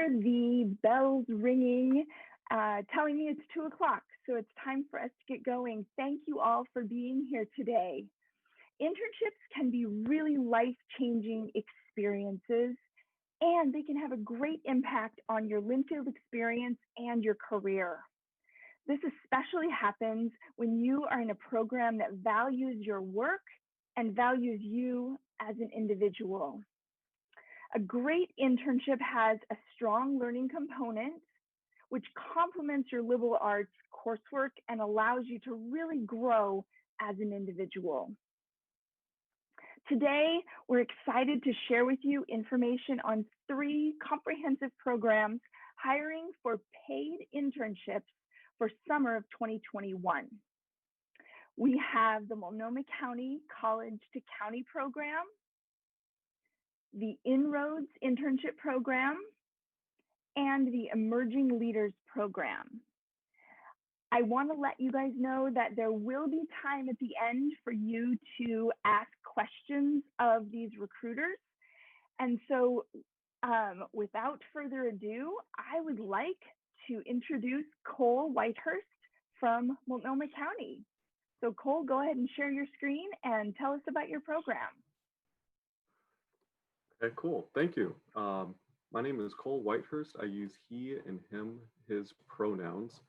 hear the bells ringing, telling me it's 2 o'clock, so it's time for us to get going. Thank you all for being here today. Internships can be really life-changing experiences, and they can have a great impact on your Linfield experience and your career. This especially happens when you are in a program that values your work and values you as an individual. A great internship has a strong learning component, which complements your liberal arts coursework and allows you to really grow as an individual. Today, we're excited to share with you information on 3 comprehensive programs hiring for paid internships for summer of 2021. We have the Multnomah County College to County program, the INROADS internship program, and the Emerging Leaders program. I want to let you guys know that there will be time at the end for you to ask questions of these recruiters. And so without further ado, I would like to introduce Cole Whitehurst from Multnomah County. So Cole, go ahead and share your screen and tell us about your program. Okay, cool. Thank you. My name is Cole Whitehurst. I use he and him, his pronouns.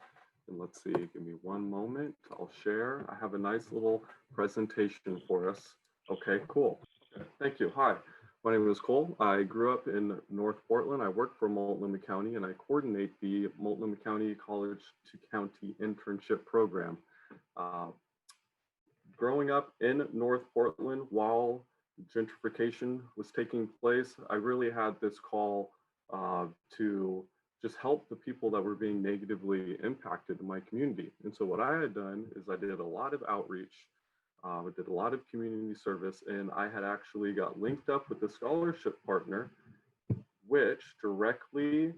And let's see, give me one moment. I'll share. I have a nice little presentation for us. Okay, cool. Okay, thank you. Hi, my name is Cole. I grew up in North Portland. I work for Multnomah County and I coordinate the Multnomah County College to County Internship Program. Growing up in North Portland while gentrification was taking place, I really had this call to just help the people that were being negatively impacted in my community. And so what I had done is I did a lot of outreach, I did a lot of community service, and I had actually got linked up with a scholarship partner, which directly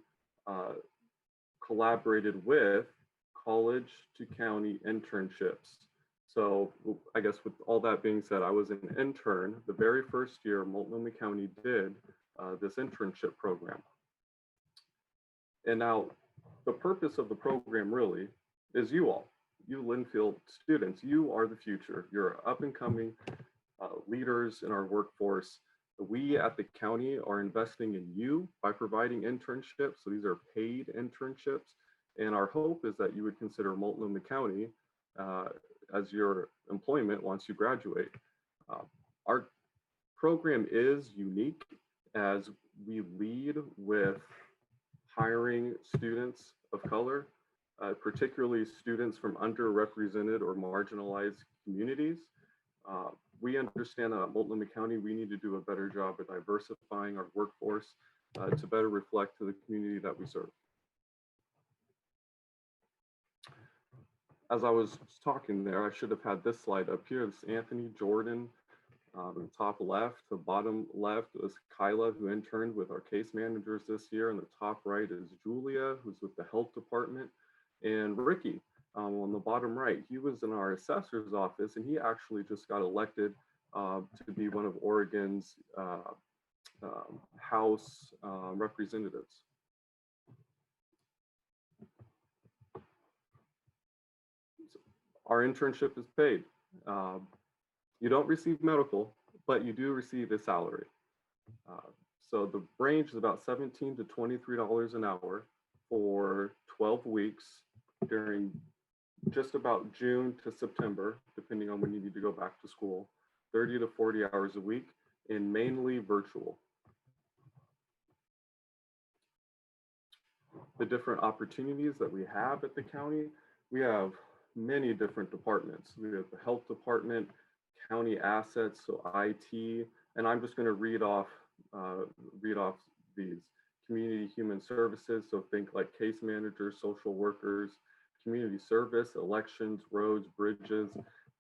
collaborated with college to county internships. So I guess with all that being said, I was an intern the very first year Multnomah County did this internship program. And now the purpose of the program really is you all, you Linfield students. You are the future. You're up and coming leaders in our workforce. We at the county are investing in you by providing internships. So these are paid internships. And our hope is that you would consider Multnomah County as your employment once you graduate. Our program is unique as we lead with hiring students of color, particularly students from underrepresented or marginalized communities. We understand that at Multnomah County, we need to do a better job at diversifying our workforce to better reflect to the community that we serve. As I was talking there, I should have had this slide up here. This is Anthony, Jordan, the top left. The bottom left was Kyla, who interned with our case managers this year. And the top right is Julia, who's with the health department. And Ricky on the bottom right, he was in our assessor's office and he actually just got elected to be one of Oregon's House representatives. Our internship is paid. You don't receive medical, but you do receive a salary. So the range is about $17 to $23 an hour for 12 weeks during just about June to September, depending on when you need to go back to school, 30 to 40 hours a week, and mainly virtual. The different opportunities that we have at the county, we have many different departments. We have the health department, county assets, so IT, and I'm just going to read off these. Community human services, so think like case managers, social workers, community service, elections, roads, bridges.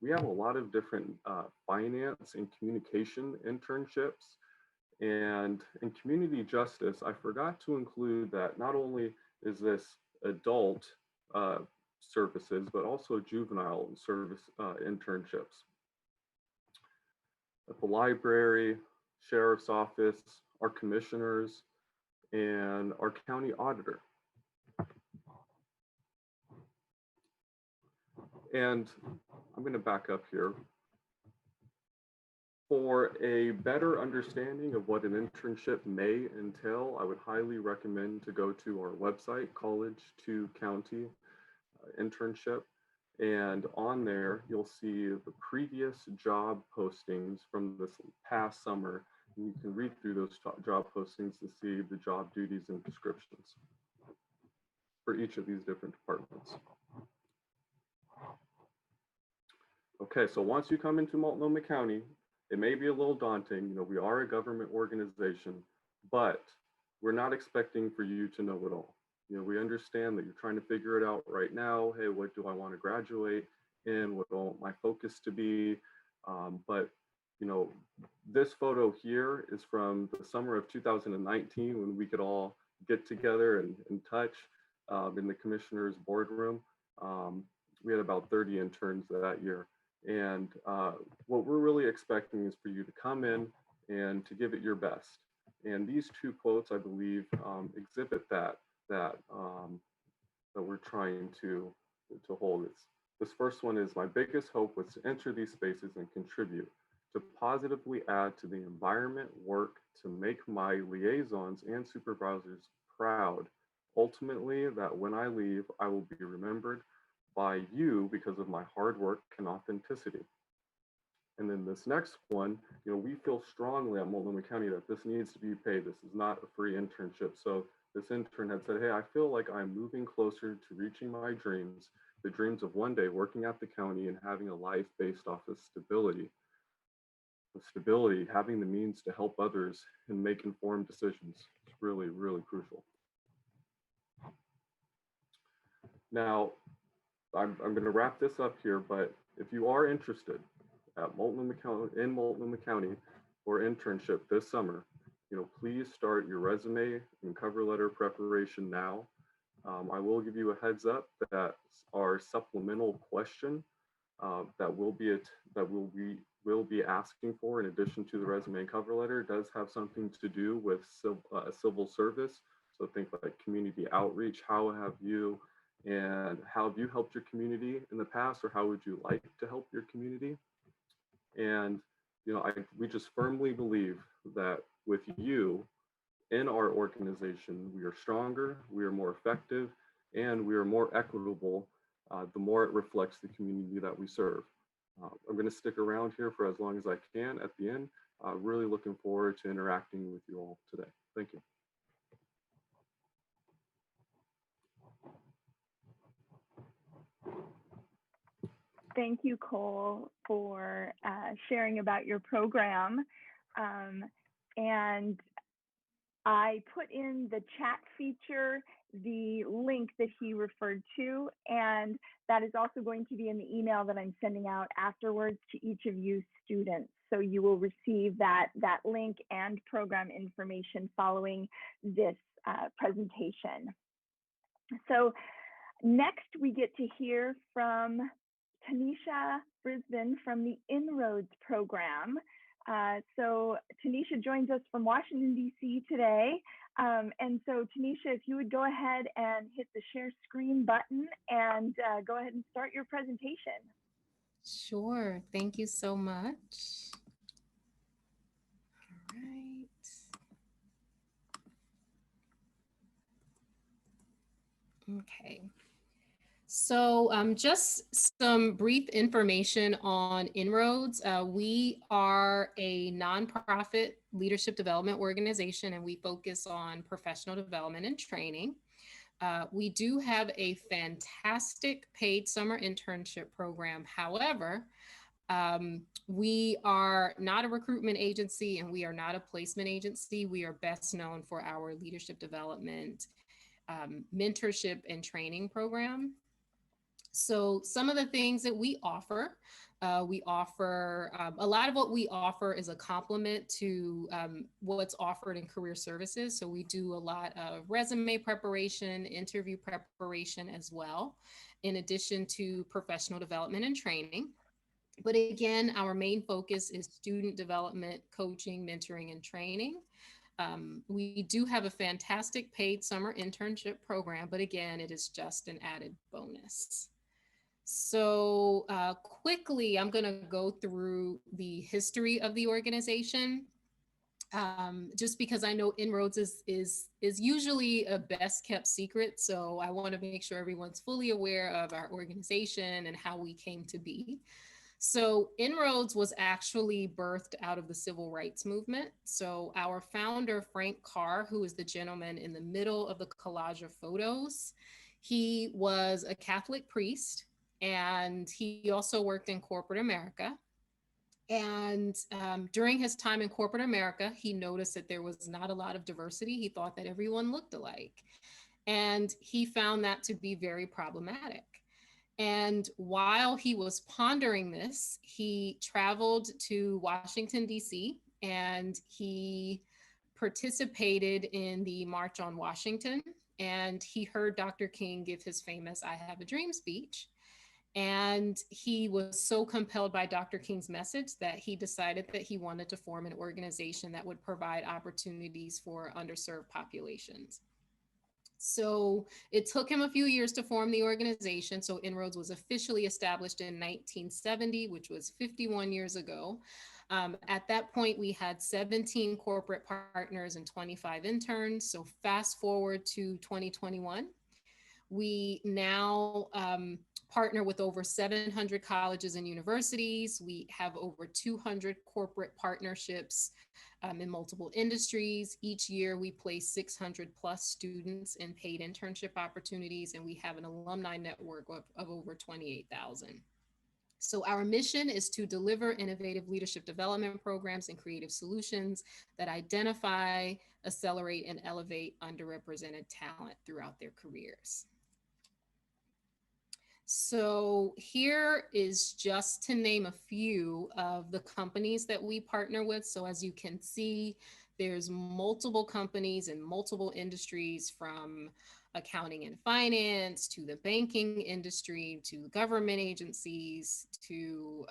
We have a lot of different finance and communication internships. And in community justice, I forgot to include that not only is this adult services, but also juvenile service internships. At the library, sheriff's office, our commissioners, and our county auditor. And I'm going to back up here. For a better understanding of what an internship may entail, I would highly recommend to go to our website, College to County Internship. And on there, you'll see the previous job postings from this past summer. And you can read through those job postings to see the job duties and descriptions for each of these different departments. Okay, so once you come into Multnomah County, it may be a little daunting. You know, we are a government organization, but we're not expecting for you to know it all. You know, we understand that you're trying to figure it out right now. Hey, what do I want to graduate in? What do I want my focus to be? But, you know, this photo here is from the summer of 2019 when we could all get together and touch in the commissioner's boardroom. We had about 30 interns that year. And what we're really expecting is for you to come in and to give it your best. And these two quotes, I believe, exhibit that we're trying to hold. This first one is, my biggest hope was to enter these spaces and contribute, to positively add to the environment, work to make my liaisons and supervisors proud. Ultimately, that when I leave, I will be remembered by you because of my hard work and authenticity. And then this next one, you know, we feel strongly at Multnomah County that this needs to be paid. This is not a free internship. So this intern had said, hey, I feel like I'm moving closer to reaching my dreams, the dreams of one day working at the county and having a life based off of stability. The stability, having the means to help others and make informed decisions is really, really crucial. Now, I'm going to wrap this up here, but if you are interested at Multnomah County for internship this summer, you know, please start your resume and cover letter preparation now. I will give you a heads up that our supplemental question that we'll be asking for in addition to the resume and cover letter does have something to do with civil service. So think like community outreach. How have you helped your community in the past, or how would you like to help your community? And you know, we just firmly believe that with you in our organization, we are stronger, we are more effective, and we are more equitable the more it reflects the community that we serve. I'm going to stick around here for as long as I can at the end. Really looking forward to interacting with you all today. Thank you. Thank you, Cole, for sharing about your program. And I put in the chat feature the link that he referred to, and that is also going to be in the email that I'm sending out afterwards to each of you students. So you will receive that link and program information following this presentation. So next we get to hear from Tanisha Brisbane from the INROADS program. So Tanisha joins us from Washington, D.C. today. And so Tanisha, if you would go ahead and hit the share screen button and go ahead and start your presentation. Sure, thank you so much. All right. Okay. So just some brief information on INROADS. We are a nonprofit leadership development organization, and we focus on professional development and training. We do have a fantastic paid summer internship program. However, we are not a recruitment agency and we are not a placement agency. We are best known for our leadership development, mentorship and training program. So some of the things that we offer a lot of what we offer is a complement to what's offered in career services. So we do a lot of resume preparation, interview preparation as well, in addition to professional development and training. But again, our main focus is student development, coaching, mentoring, and training. We do have a fantastic paid summer internship program, but again, it is just an added bonus. So quickly, I'm going to go through the history of the organization. Just because I know INROADS is usually a best kept secret. So I want to make sure everyone's fully aware of our organization and how we came to be. So INROADS was actually birthed out of the civil rights movement. So our founder, Frank Carr, who is the gentleman in the middle of the collage of photos, he was a Catholic priest, and he also worked in corporate America. And during his time in corporate America, he noticed that there was not a lot of diversity. He thought that everyone looked alike. And he found that to be very problematic. And while he was pondering this, he traveled to Washington, D.C., and he participated in the March on Washington. And he heard Dr. King give his famous I Have a Dream speech. And he was so compelled by Dr. King's message that he decided that he wanted to form an organization that would provide opportunities for underserved populations. So it took him a few years to form the organization. So INROADS was officially established in 1970, which was 51 years ago. At that point, we had 17 corporate partners and 25 interns. So fast forward to 2021, we now partner with over 700 colleges and universities. We have over 200 corporate partnerships in multiple industries. Each year we place 600 plus students in paid internship opportunities, and we have an alumni network of over 28,000. So our mission is to deliver innovative leadership development programs and creative solutions that identify, accelerate, and elevate underrepresented talent throughout their careers. So here is just to name a few of the companies that we partner with. So as you can see, there's multiple companies in multiple industries, from accounting and finance to the banking industry to government agencies to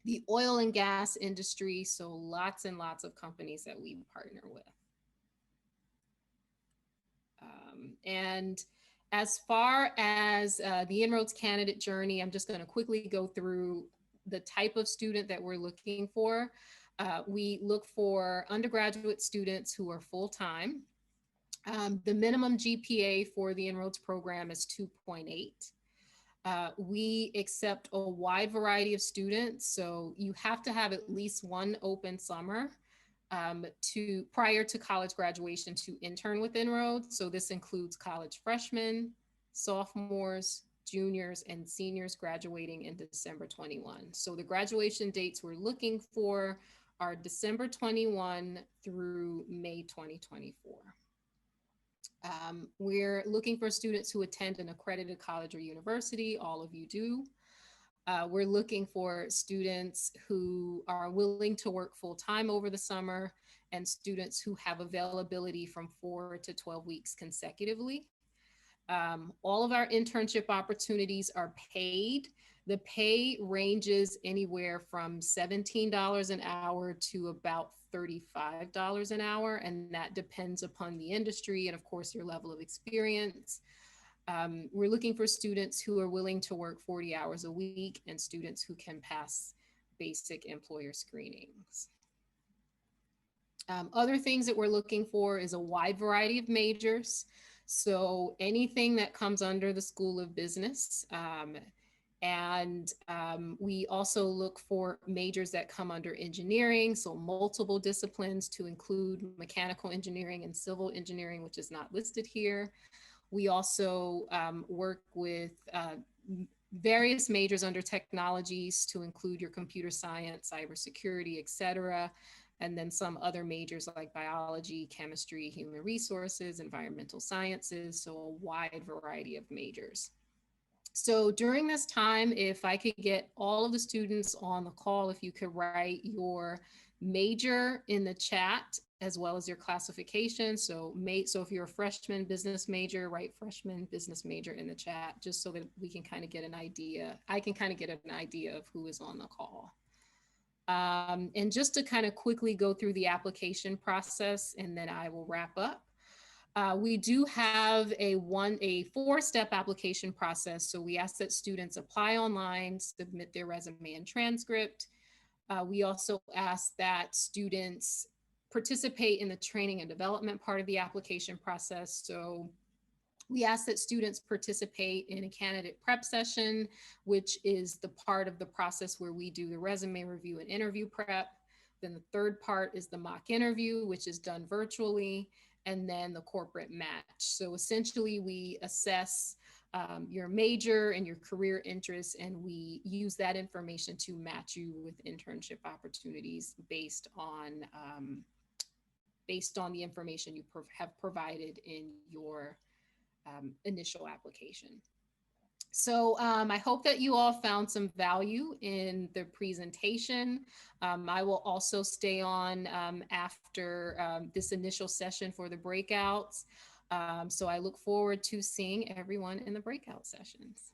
the oil and gas industry. So lots and lots of companies that we partner with. And as far as the INROADS candidate journey, I'm just going to quickly go through the type of student that we're looking for. We look for undergraduate students who are full-time. The minimum GPA for the INROADS program is 2.8. We accept a wide variety of students, so you have to have at least one open summer prior to college graduation to intern with INROADS. So this includes college freshmen, sophomores, juniors, and seniors graduating in December 21. So the graduation dates we're looking for are December 21 through May 2024. We're looking for students who attend an accredited college or university. All of you do. We're looking for students who are willing to work full-time over the summer, and students who have availability from 4 to 12 weeks consecutively. All of our internship opportunities are paid. The pay ranges anywhere from $17 an hour to about $35 an hour, and that depends upon the industry and, of course, your level of experience. We're looking for students who are willing to work 40 hours a week and students who can pass basic employer screenings. Other things that we're looking for is a wide variety of majors. So anything that comes under the School of Business. We also look for majors that come under engineering, so multiple disciplines to include mechanical engineering and civil engineering, which is not listed here. We also work with various majors under technologies to include your computer science, cybersecurity, et cetera, and then some other majors like biology, chemistry, human resources, environmental sciences, so a wide variety of majors. So during this time, if I could get all of the students on the call, if you could write your major in the chat as well as your classification. So if you're a freshman business major, write freshman business major in the chat, just so that we can kind of get an idea. I can kind of get an idea of who is on the call. And just to kind of quickly go through the application process, and then I will wrap up. We do have a 4-step application process. So we ask that students apply online, submit their resume and transcript. We also ask that students participate in the training and development part of the application process. So we ask that students participate in a candidate prep session, which is the part of the process where we do the resume review and interview prep. Then the third part is the mock interview, which is done virtually, and then the corporate match. So essentially we assess your major and your career interests, and we use that information to match you with internship opportunities based on the information you have provided in your initial application. So I hope that you all found some value in the presentation. I will also stay on after this initial session for the breakouts. So I look forward to seeing everyone in the breakout sessions.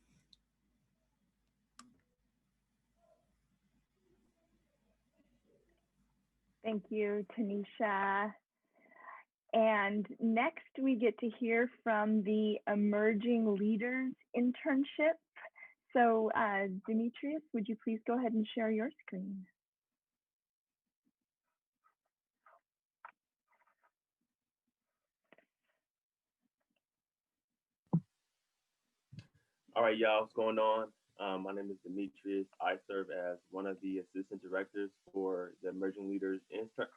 Thank you, Tanisha. And next we get to hear from the Emerging Leaders Internship. So Demetrius, would you please go ahead and share your screen? All right, y'all, what's going on? My name is Demetrius. I serve as one of the assistant directors for the Emerging Leaders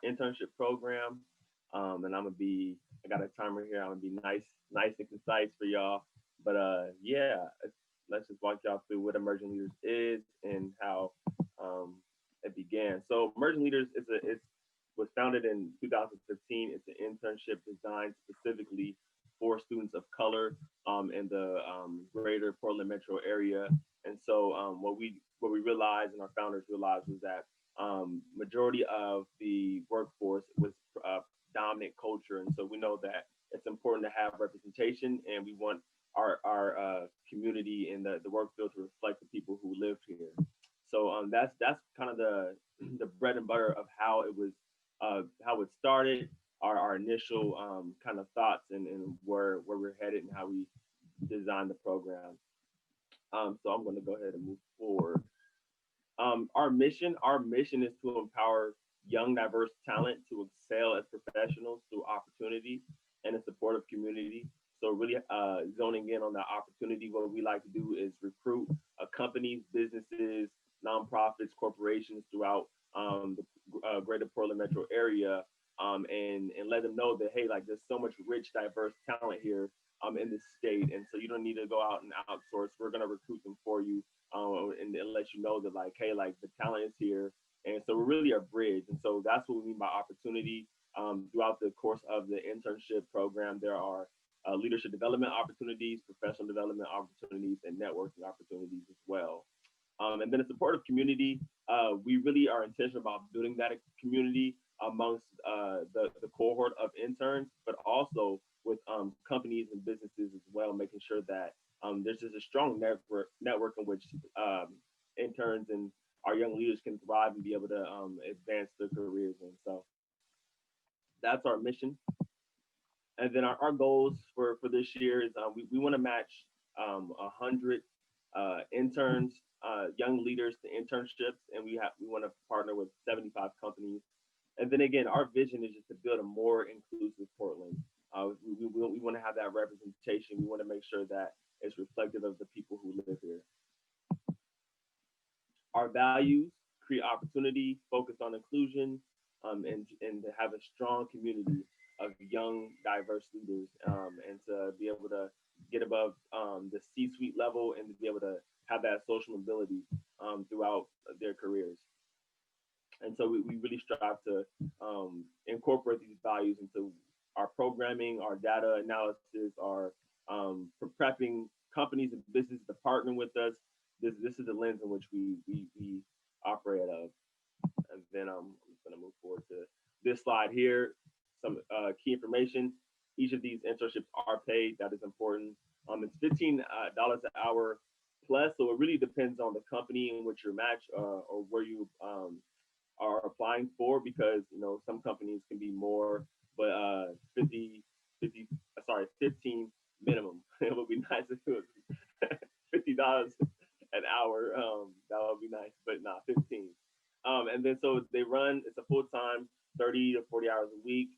Internship Program. And I got a timer here. I'm gonna be nice and concise for y'all. But yeah, let's just walk y'all through what Emerging Leaders is and how it began. So Emerging Leaders was founded in 2015. It's an internship designed specifically for students of color in the greater Portland metro area. And so what we realized and our founders realized was that majority of the workforce was dominant culture. And so we know that it's important to have representation, and we want our community in the work field to reflect the people who live here. So that's kind of the bread and butter of how it started, our initial kind of thoughts and where we're headed and how we designed the program. So I'm going to go ahead and move forward. Our mission is to empower young, diverse talent to excel as professionals through opportunity and a supportive community. So really zoning in on that opportunity, what we like to do is recruit companies, businesses, nonprofits, corporations throughout the greater Portland metro area, and let them know that, hey, like there's so much rich, diverse talent here in this state. And so you don't need to go out and outsource. We're going to recruit them for you and let you know that, like, hey, like the talent is here. And so we're really a bridge. And so that's what we mean by opportunity. Throughout the course of the internship program, there are leadership development opportunities, professional development opportunities, and networking opportunities as well. And then a supportive community, we really are intentional about building that community amongst the cohort of interns, but also with companies and businesses as well, making sure that there's just a strong network in which interns and our young leaders can thrive and be able to advance their careers. And so that's our mission. And then our goals for this year is we want to match 100 interns, young leaders to internships, and we want to partner with 75 companies. And then again, our vision is just to build a more inclusive Portland. We want to have that representation. We want to make sure that it's reflective of the people who live here. Our values: create opportunity, focus on inclusion, and to have a strong community of young, diverse leaders, and to be able to get above the C-suite level and to be able to have that social mobility throughout their careers. And so we really strive to incorporate these values into our programming, our data analysis, our prepping companies and businesses to partner with us. This is the lens in which we operate out of. And then I'm just going to move forward to this slide here. Some key information. Each of these internships are paid. That is important. It's $15 an hour plus, so it really depends on the company in which you're matched or where you are applying for, because some companies can be more, but 15 minimum. It would be nice if it was $50 an hour. That would be nice, but not 15. And then so they run. It's a full time, 30 to 40 hours a week,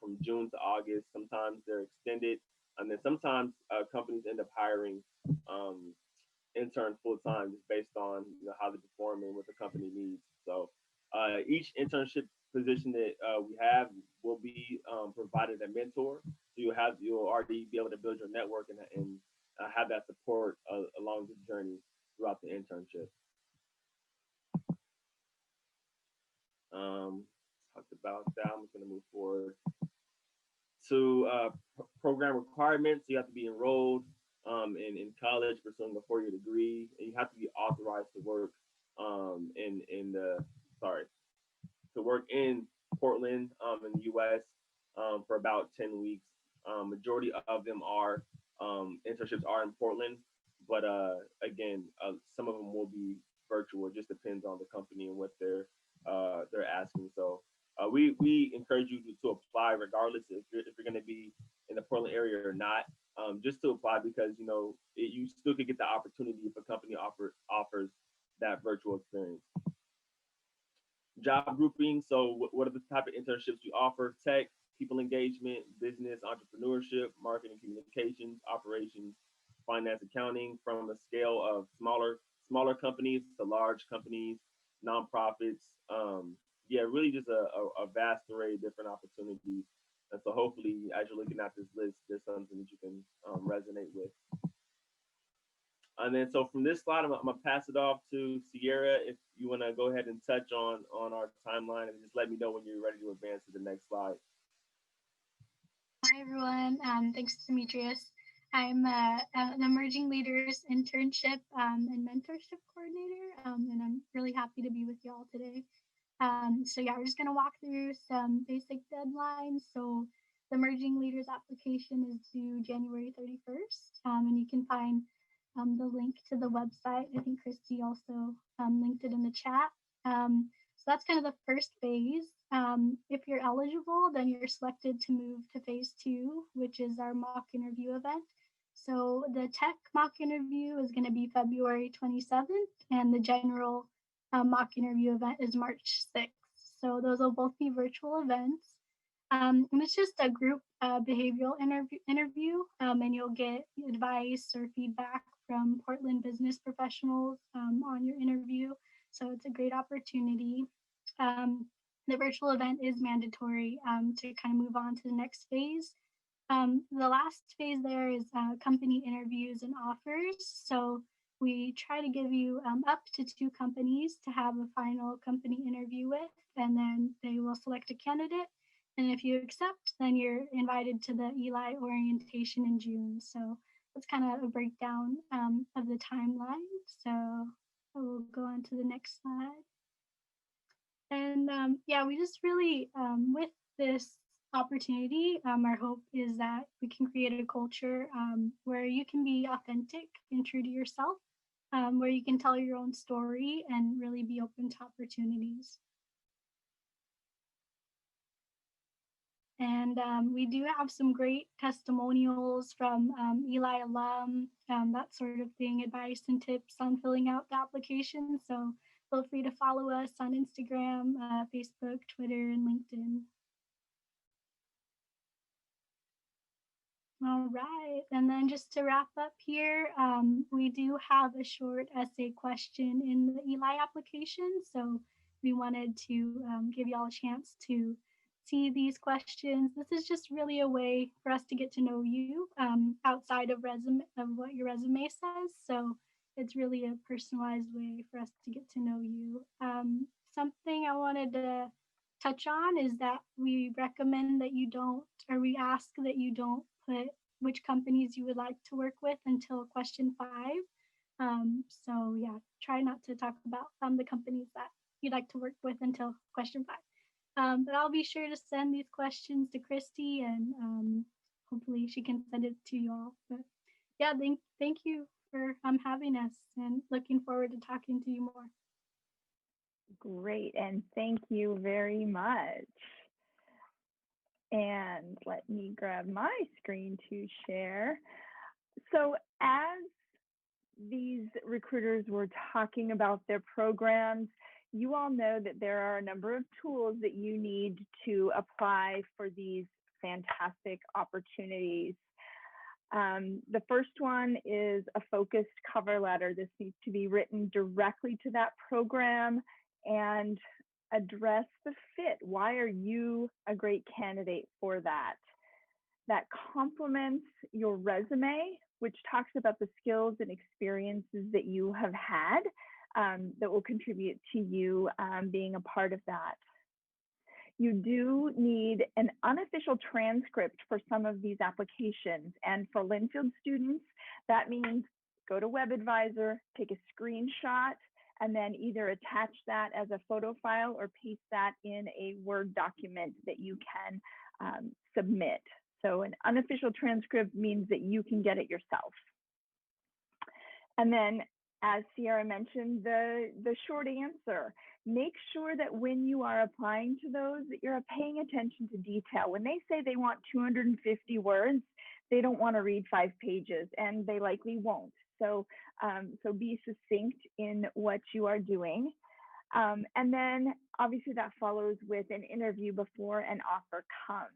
from June to August. Sometimes they're extended, and then sometimes companies end up hiring interns full time, just based on how they perform and what the company needs. So each internship position that we have will be provided a mentor. So you'll already be able to build your network and have that support along the journey throughout the internship. Talked about that. I'm just going to move forward to program requirements. You have to be enrolled in college pursuing a 4-year degree, and you have to be authorized to work to work in Portland, in the U.S. For about 10 weeks. Majority of them are internships are in Portland, but again, some of them will be virtual. It just depends on the company and what they're asking. So we encourage you to apply regardless if you're going to be in the Portland area or not. Just to apply, because you still could get the opportunity if a company offers that virtual experience. Job grouping. So what are the type of internships you offer? Tech, people engagement, business, entrepreneurship, marketing, communications, operations, finance, accounting, from a scale of smaller companies to large companies, nonprofits. Really just a vast array of different opportunities. And so hopefully, as you're looking at this list, there's something that you can resonate with. And then so from this slide, I'm gonna pass it off to Sierra if you wanna go ahead and touch on our timeline, and just let me know when you're ready to advance to the next slide. Hi everyone, thanks Demetrius. I'm an Emerging Leaders Internship and Mentorship Coordinator, and I'm really happy to be with y'all today. So yeah, we're just gonna walk through some basic deadlines. So the Emerging Leaders application is due January 31st, and you can find the link to the website. I think Christy also linked it in the chat. So that's kind of the first phase. If you're eligible, then you're selected to move to phase 2, which is our mock interview event. So the tech mock interview is going to be February 27th, and the general mock interview event is March 6th. So those will both be virtual events. And it's just a group behavioral interview, and you'll get advice or feedback from Portland business professionals on your interview. So it's a great opportunity. The virtual event is mandatory to kind of move on to the next phase. The last phase there is company interviews and offers. So we try to give you up to 2 companies to have a final company interview with, and then they will select a candidate. And if you accept, then you're invited to the Eli orientation in June. So that's kind of a breakdown of the timeline. So I will go on to the next slide. And we just really, with this opportunity, our hope is that we can create a culture where you can be authentic and true to yourself, where you can tell your own story and really be open to opportunities. And we do have some great testimonials from Eli alum, that sort of thing, advice and tips on filling out the application. So feel free to follow us on Instagram, Facebook, Twitter, and LinkedIn. All right, and then just to wrap up here, we do have a short essay question in the Eli application. So we wanted to give y'all a chance to see these questions. This is just really a way for us to get to know you outside of what your resume says. So it's really a personalized way for us to get to know you. Something I wanted to touch on is that we recommend that you don't, or we ask that you don't put which companies you would like to work with until question 5. So yeah, try not to talk about the companies that you'd like to work with until question 5. But I'll be sure to send these questions to Christy, and hopefully she can send it to you all. But yeah, thank you for having us, and looking forward to talking to you more. Great, and thank you very much. And let me grab my screen to share. So as these recruiters were talking about their programs, you all know that there are a number of tools that you need to apply for these fantastic opportunities. The first one is a focused cover letter. This needs to be written directly to that program and address the fit. Why are you a great candidate for that? That complements your resume, which talks about the skills and experiences that you have had that will contribute to you being a part of that. You do need an unofficial transcript for some of these applications. And for Linfield students, that means go to WebAdvisor, take a screenshot, and then either attach that as a photo file or paste that in a Word document that you can submit. So an unofficial transcript means that you can get it yourself. And then, as Sierra mentioned, the short answer. Make sure that when you are applying to those, that you're paying attention to detail. When they say they want 250 words, they don't want to read 5 pages, and they likely won't. So, so be succinct in what you are doing. And then obviously that follows with an interview before an offer comes.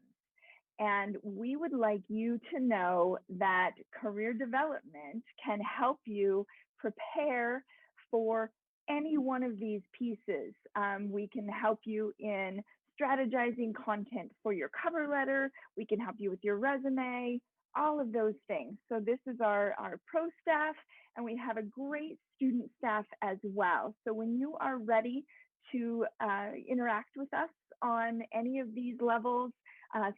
And we would like you to know that career development can help you prepare for any one of these pieces. We can help you in strategizing content for your cover letter. We can help you with your resume, all of those things. So this is our pro staff, and we have a great student staff as well. So when you are ready to interact with us on any of these levels,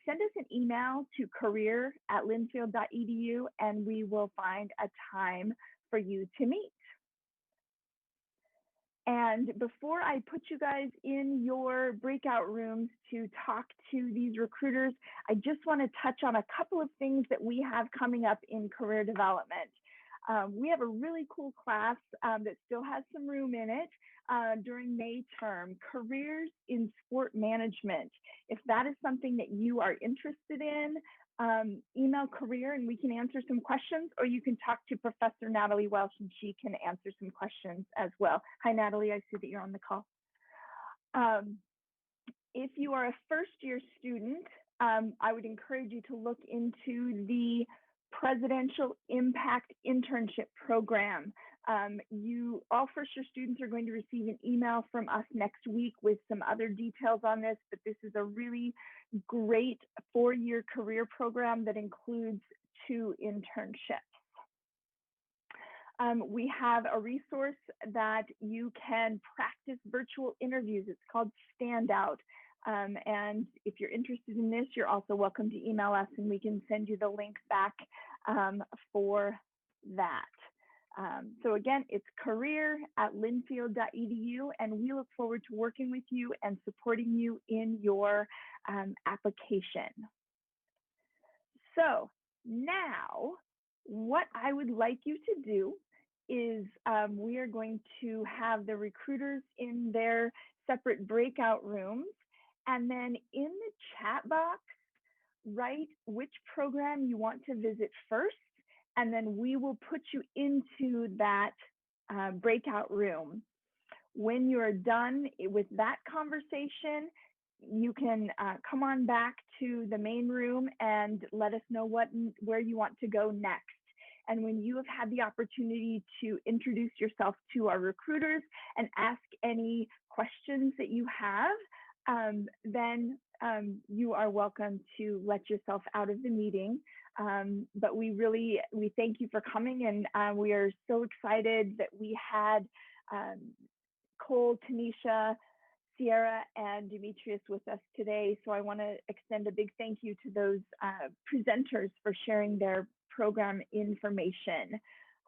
send us an email to career@linfield.edu, and we will find a time for you to meet. And before I put you guys in your breakout rooms to talk to these recruiters, I just want to touch on a couple of things that we have coming up in career development. We have a really cool class that still has some room in it during May term, Careers in Sport Management. If that is something that you are interested in, email career and we can answer some questions, or you can talk to Professor Natalie Welsh and she can answer some questions as well. Hi, Natalie, I see that you're on the call. If you are a first-year student, I would encourage you to look into the Presidential Impact Internship Program. All first-year students are going to receive an email from us next week with some other details on this, but this is a really great 4-year career program that includes 2 internships. We have a resource that you can practice virtual interviews. It's called Standout. And if you're interested in this, you're also welcome to email us and we can send you the link back for that. So again, it's career@linfield.edu, and we look forward to working with you and supporting you in your application. So now what I would like you to do is we are going to have the recruiters in their separate breakout rooms, and then in the chat box, write which program you want to visit first, and then we will put you into that breakout room. When you're done with that conversation, you can come on back to the main room and let us know where you want to go next. And when you have had the opportunity to introduce yourself to our recruiters and ask any questions that you have, then you are welcome to let yourself out of the meeting. But we thank you for coming, and we are so excited that we had Cole, Tanisha, Sierra, and Demetrius with us today. So I want to extend a big thank you to those presenters for sharing their program information.